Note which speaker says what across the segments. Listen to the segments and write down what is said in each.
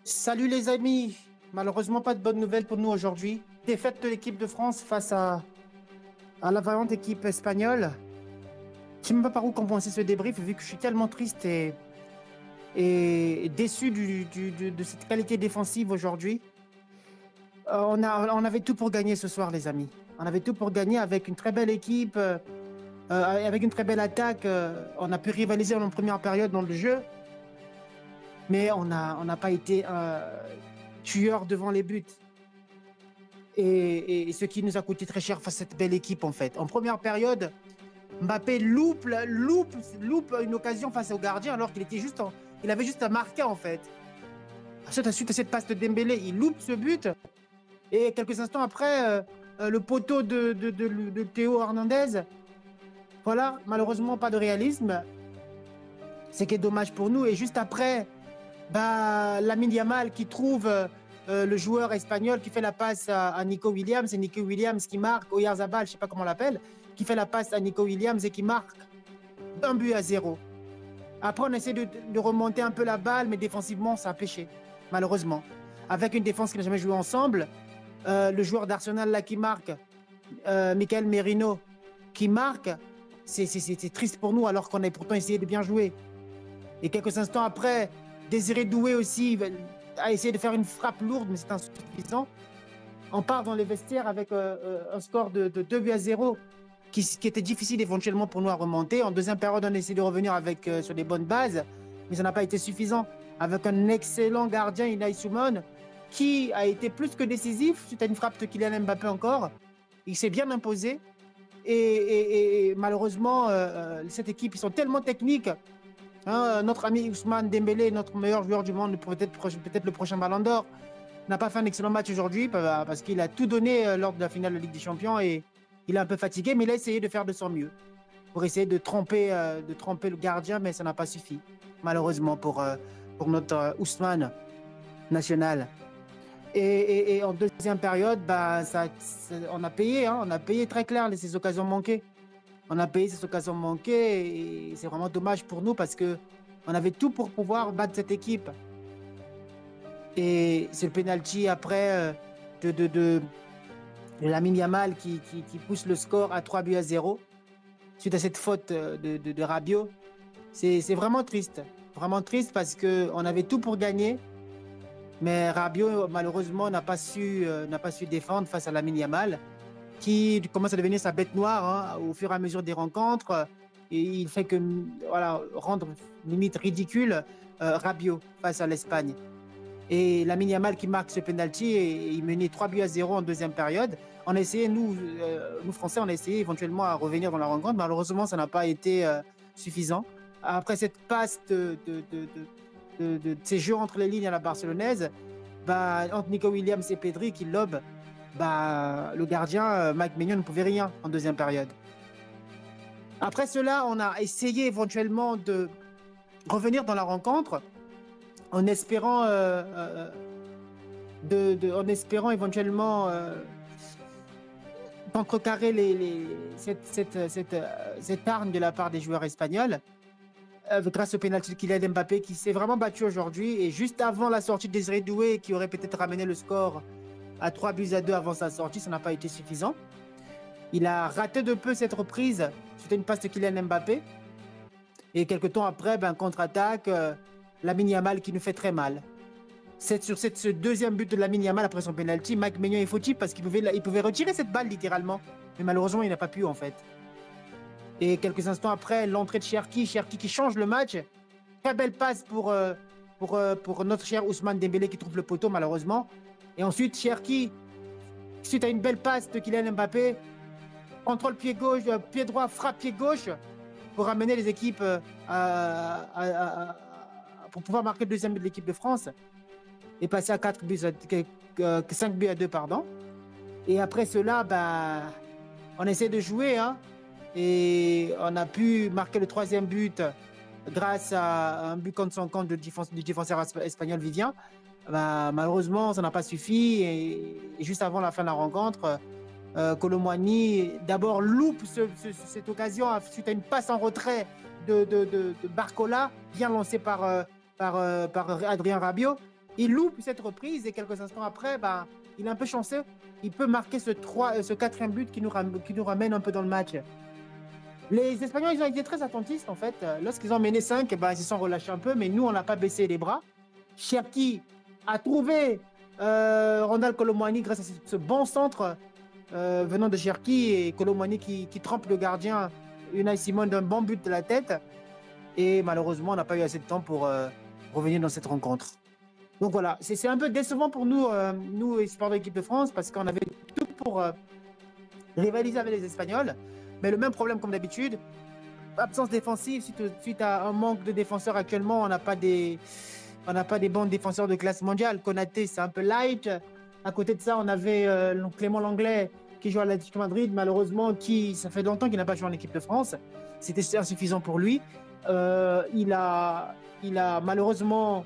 Speaker 1: Salut les amis, malheureusement pas de bonnes nouvelles pour nous aujourd'hui. Défaite de l'équipe de France face à la vaillante équipe espagnole. Je sais même pas par où commencer ce débrief vu que je suis tellement triste et déçu de cette qualité défensive aujourd'hui. On avait tout pour gagner ce soir les amis. On avait tout pour gagner avec une très belle équipe, avec une très belle attaque. On a pu rivaliser en première période dans le jeu, mais on n'a pas été tueur devant les buts. Et ce qui nous a coûté très cher face à cette belle équipe en fait. En première période, Mbappé loupe une occasion face au gardien alors qu'il était il avait juste à marquer en fait. Suite à cette passe de Dembélé, il loupe ce but et quelques instants après, le poteau de Théo Hernandez. Voilà, malheureusement pas de réalisme. C'est qui est dommage pour nous. Et juste après, Lamine Yamal qui trouve le joueur espagnol qui fait la passe à Nico Williams. C'est Nico Williams qui marque, Oyarzabal, je ne sais pas comment on l'appelle, qui fait la passe à Nico Williams et qui marque 1 but à 0. Après, on essaie de remonter un peu la balle, mais défensivement, ça a pêché, malheureusement. Avec une défense qui n'a jamais joué ensemble, le joueur d'Arsenal là qui marque, Michael Merino, qui marque, c'est triste pour nous alors qu'on a pourtant essayé de bien jouer. Et quelques instants après, Désiré Doué aussi a essayé de faire une frappe lourde, mais c'est insuffisant. On part dans les vestiaires avec un score de 2 buts à 0 qui était difficile éventuellement pour nous à remonter. En deuxième période, on a essayé de revenir sur des bonnes bases, mais ça n'a pas été suffisant. Avec un excellent gardien, Unai Simon, qui a été plus que décisif suite à une frappe de Kylian Mbappé encore. Il s'est bien imposé. Et malheureusement, cette équipe, ils sont tellement techniques. Hein, notre ami Ousmane Dembélé, notre meilleur joueur du monde, peut-être le prochain Ballon d'Or, n'a pas fait un excellent match aujourd'hui parce qu'il a tout donné lors de la finale de la Ligue des Champions et il est un peu fatigué, mais il a essayé de faire de son mieux pour essayer de tromper le gardien, mais ça n'a pas suffi, malheureusement, pour notre Ousmane national. Et en deuxième période, on a payé très clair ces occasions manquées. On a payé ces occasions manquées et c'est vraiment dommage pour nous parce que on avait tout pour pouvoir battre cette équipe. Et c'est le penalty après de Lamine Yamal qui pousse le score à 3 buts à 0 suite à cette faute de Rabiot. C'est vraiment triste parce qu'on avait tout pour gagner, mais Rabiot malheureusement n'a pas su défendre face à Lamine Yamal qui commence à devenir sa bête noire hein, au fur et à mesure des rencontres. Et il fait que rendre limite ridicule Rabiot face à l'Espagne. Et Lamine Yamal qui marque ce penalty et il menait 3 buts à 0 en deuxième période. On a essayé, nous Français, on a essayé éventuellement à revenir dans la rencontre. Malheureusement, ça n'a pas été suffisant. Après cette passe de ces jeux entre les lignes à la barcelonaise, entre Nico Williams et Pedri qui lobent, le gardien, Mike Maignan, ne pouvait rien en deuxième période. Après cela, on a essayé éventuellement de revenir dans la rencontre en espérant, éventuellement contrecarrer cette arme de la part des joueurs espagnols grâce au pénalty de Kylian Mbappé qui s'est vraiment battu aujourd'hui. Et juste avant la sortie de Désiré Doué qui aurait peut-être ramené le score à 3 buts à 2 avant sa sortie, ça n'a pas été suffisant. Il a raté de peu cette reprise. C'était une passe de Kylian Mbappé. Et quelques temps après, contre-attaque, Lamine Yamal qui nous fait très mal. Ce deuxième but de Lamine Yamal après son penalty, Mike Maignan est fautif parce qu'il pouvait retirer cette balle littéralement. Mais malheureusement, il n'a pas pu en fait. Et quelques instants après, l'entrée de Cherki qui change le match. Très belle passe pour notre cher Ousmane Dembélé qui trouve le poteau malheureusement. Et ensuite, Cherki, suite à une belle passe de Kylian Mbappé, contrôle pied gauche, pied droit, frappe pied gauche pour ramener les équipes pour pouvoir marquer le deuxième but de l'équipe de France et passer à 5 buts à 2, pardon. Et après cela, on essaie de jouer hein, et on a pu marquer le troisième but grâce à un but contre son camp du défenseur espagnol Vivien. Malheureusement, ça n'a pas suffi et juste avant la fin de la rencontre, Kolo Muani d'abord loupe cette occasion suite à une passe en retrait de Barcola, bien lancée par Adrien Rabiot. Il loupe cette reprise et quelques instants après, bah, il est un peu chanceux. Il peut marquer ce quatrième but qui nous ramène un peu dans le match. Les Espagnols, ils ont été très attentistes en fait. Lorsqu'ils ont mené 5, bah, ils se sont relâchés un peu, mais nous, on n'a pas baissé les bras. Cherki a trouvé Ronald Colomwani grâce à ce bon centre venant de Cherki et Colomwani qui trempe le gardien Unai Simon d'un bon but de la tête. Et malheureusement, on n'a pas eu assez de temps pour revenir dans cette rencontre. Donc voilà, c'est un peu décevant pour nous, nous, supporters de l'équipe de France, parce qu'on avait tout pour rivaliser avec les Espagnols. Mais le même problème comme d'habitude, absence défensive suite à un manque de défenseurs actuellement. On n'a pas des bons défenseurs de classe mondiale. Konaté, c'est un peu light. À côté de ça, on avait Clément Langlais qui joue à l'Atlético Madrid, malheureusement, ça fait longtemps qu'il n'a pas joué en équipe de France. C'était insuffisant pour lui. Il a malheureusement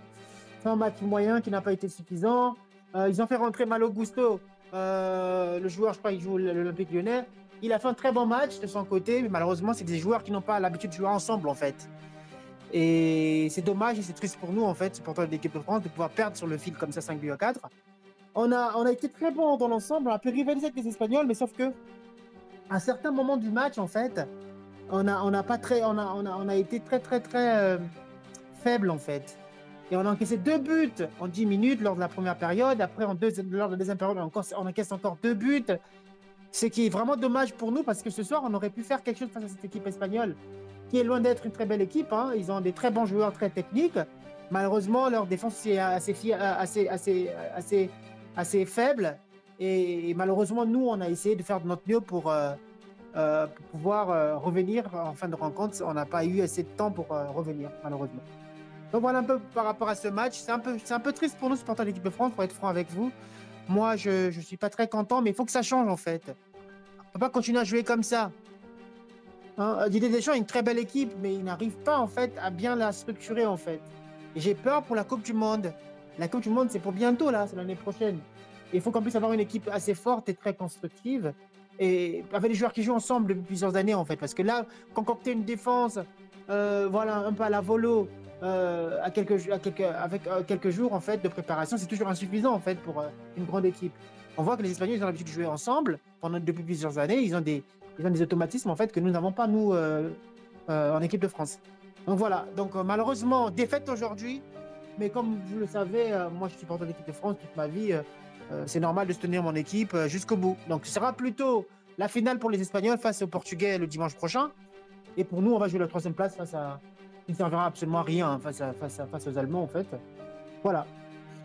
Speaker 1: fait un match moyen qui n'a pas été suffisant. Ils ont fait rentrer Malo Gusto, le joueur, je crois, il joue l'Olympique Lyonnais. Il a fait un très bon match de son côté, mais malheureusement, c'est des joueurs qui n'ont pas l'habitude de jouer ensemble, en fait. Et c'est dommage et c'est triste pour nous, en fait, supporters de l'équipe de France, de pouvoir perdre sur le fil comme ça 5 buts à 4. On a été très bon dans l'ensemble, on a pu rivaliser avec les Espagnols, mais sauf que à certains moments du match, en fait, on a été très faible, en fait. Et on a encaissé 2 buts en 10 minutes lors de la première période. Après, lors de la deuxième période, on encaisse encore 2 buts. Ce qui est vraiment dommage pour nous parce que ce soir, on aurait pu faire quelque chose face à cette équipe espagnole qui est loin d'être une très belle équipe. Hein. Ils ont des très bons joueurs, très techniques. Malheureusement, leur défense est assez faible. Et malheureusement, nous, on a essayé de faire de notre mieux pour pouvoir revenir en fin de rencontre. On n'a pas eu assez de temps pour revenir, malheureusement. Donc voilà un peu par rapport à ce match. C'est un peu triste pour nous, supporters de l'équipe de France, pour être franc avec vous. Moi, je ne suis pas très content, mais il faut que ça change en fait. On ne peut pas continuer à jouer comme ça. Hein, Didier Deschamps a une très belle équipe, mais il n'arrive pas en fait à bien la structurer en fait. Et j'ai peur pour la Coupe du Monde. La Coupe du Monde, c'est pour bientôt là, c'est l'année prochaine. Et il faut qu'on puisse avoir une équipe assez forte et très constructive, et avec les joueurs qui jouent ensemble depuis plusieurs années en fait. Parce que là, concocter une défense, voilà, un peu à la volo, avec quelques jours en fait de préparation, c'est toujours insuffisant en fait pour une grande équipe. On voit que les Espagnols ils ont l'habitude de jouer ensemble depuis plusieurs années. Ils ont des automatismes en fait que nous n'avons pas nous en équipe de France. Donc voilà. Donc malheureusement défaite aujourd'hui, mais comme vous le savez, moi je suis supporter de l'équipe de France toute ma vie. C'est normal de se tenir mon équipe jusqu'au bout. Donc ce sera plutôt la finale pour les Espagnols face aux Portugais le dimanche prochain. Et pour nous, on va jouer la 3e place face à qui ne servira absolument à rien face aux Allemands, en fait. Voilà.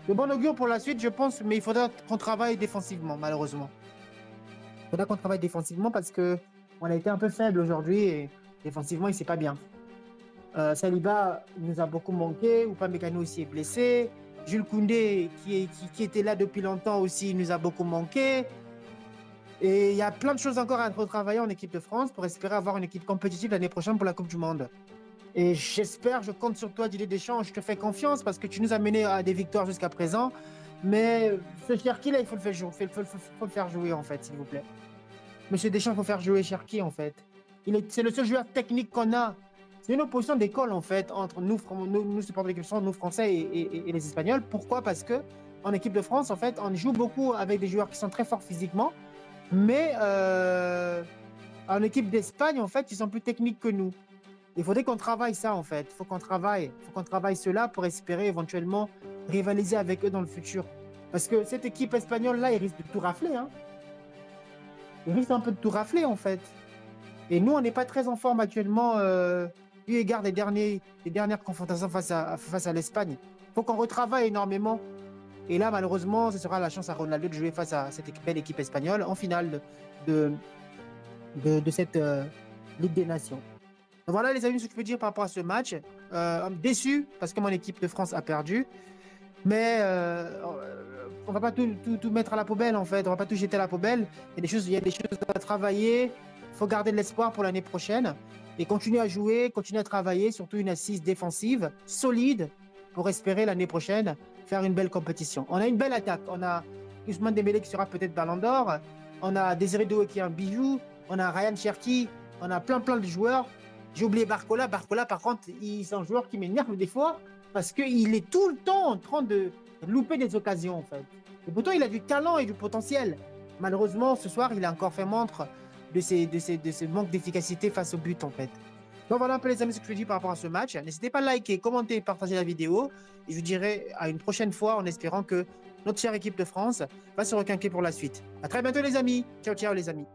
Speaker 1: De bon augure pour la suite, je pense, mais il faudra qu'on travaille défensivement, malheureusement. Il faudra qu'on travaille défensivement parce qu'on a été un peu faible aujourd'hui et défensivement, il ne s'est pas bien. Saliba nous a beaucoup manqué, Upamecano aussi est blessé. Jules Koundé, qui était là depuis longtemps aussi, nous a beaucoup manqué. Et il y a plein de choses encore à retravailler en équipe de France pour espérer avoir une équipe compétitive l'année prochaine pour la Coupe du Monde. Et j'espère, je compte sur toi, Didier Deschamps, je te fais confiance parce que tu nous as menés à des victoires jusqu'à présent. Mais ce Cherki là, il faut le faire jouer, faut le faire jouer en fait, s'il vous plaît. Monsieur Deschamps, il faut faire jouer Cherki en fait. C'est le seul joueur technique qu'on a. C'est une opposition d'école en fait entre nous supporters de l'équipe de France, nous Français et les Espagnols. Pourquoi? Parce que en équipe de France, en fait, on joue beaucoup avec des joueurs qui sont très forts physiquement, mais en équipe d'Espagne, en fait, ils sont plus techniques que nous. Il faudrait qu'on travaille ça, en fait. Il faut qu'on travaille cela pour espérer éventuellement rivaliser avec eux dans le futur. Parce que cette équipe espagnole-là, ils risquent de tout rafler. Hein. Ils risquent un peu de tout rafler, en fait. Et nous, on n'est pas très en forme actuellement, eu égard des dernières confrontations face à l'Espagne. Il faut qu'on retravaille énormément. Et là, malheureusement, ce sera la chance à Ronaldo de jouer face à cette belle équipe espagnole en finale de cette Ligue des Nations. Voilà les amis, ce que je peux dire par rapport à ce match. Déçu parce que mon équipe de France a perdu. Mais on ne va pas tout mettre à la poubelle en fait. On ne va pas tout jeter à la poubelle. Il y a des choses à travailler. Il faut garder de l'espoir pour l'année prochaine. Et continuer à jouer, continuer à travailler. Surtout une assise défensive solide pour espérer l'année prochaine faire une belle compétition. On a une belle attaque. On a Ousmane Dembélé qui sera peut-être Ballon d'Or. On a Désiré Doué qui est un bijou. On a Ryan Cherki. On a plein de joueurs. J'ai oublié Barcola. Barcola, par contre, c'est un joueur qui m'énerve des fois. Parce qu'il est tout le temps en train de louper des occasions, en fait. Et pourtant, il a du talent et du potentiel. Malheureusement, ce soir, il a encore fait montre de ce manque d'efficacité face au but, en fait. Donc voilà un peu les amis ce que je dis par rapport à ce match. N'hésitez pas à liker, commenter et partager la vidéo. Et je vous dirai à une prochaine fois en espérant que notre chère équipe de France va se requinquer pour la suite. À très bientôt les amis. Ciao, ciao les amis.